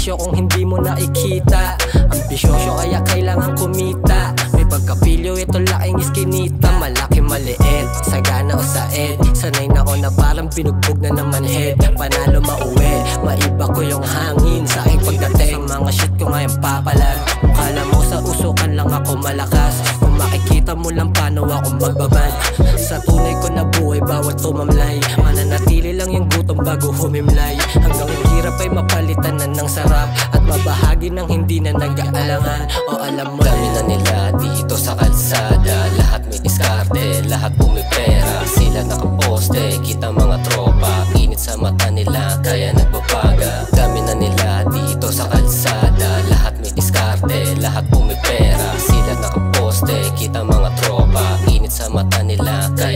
bisyo kung hindi mo nakikita. Ambisyoso kaya kailangan kumita. May pagkapilyo ito laking iskinita. Malaki maliit, sagana o saed. Sanay na ako na parang binugbog na naman head. Panalo mauwi, maiba ko yung hangin sa aking pagdating. Sa mga shit ko ngayon papalag. Kung kala mo sa usukan lang ako malakas, kung makikita mo lang paano ako magbabad. Sa tunay ko na buhay bawat tumamlay, mananatili lang yung gutom bago humimlay. Hanggang yung hirap ay mapalitan na ng sarap, at mabahagi ng hindi na nag-aalangan. O alam mo, dami na nila dito sa kalsada. Lahat may diskarte, lahat pumipera. Sila nakaposte, kita mga tropa. Init sa mata nila, kaya nagbabaga. Dami na nila dito sa kalsada. Lahat may diskarte, lahat pumipera. Sila nakaposte, kita mga tropa. Init sa mata nila, kaya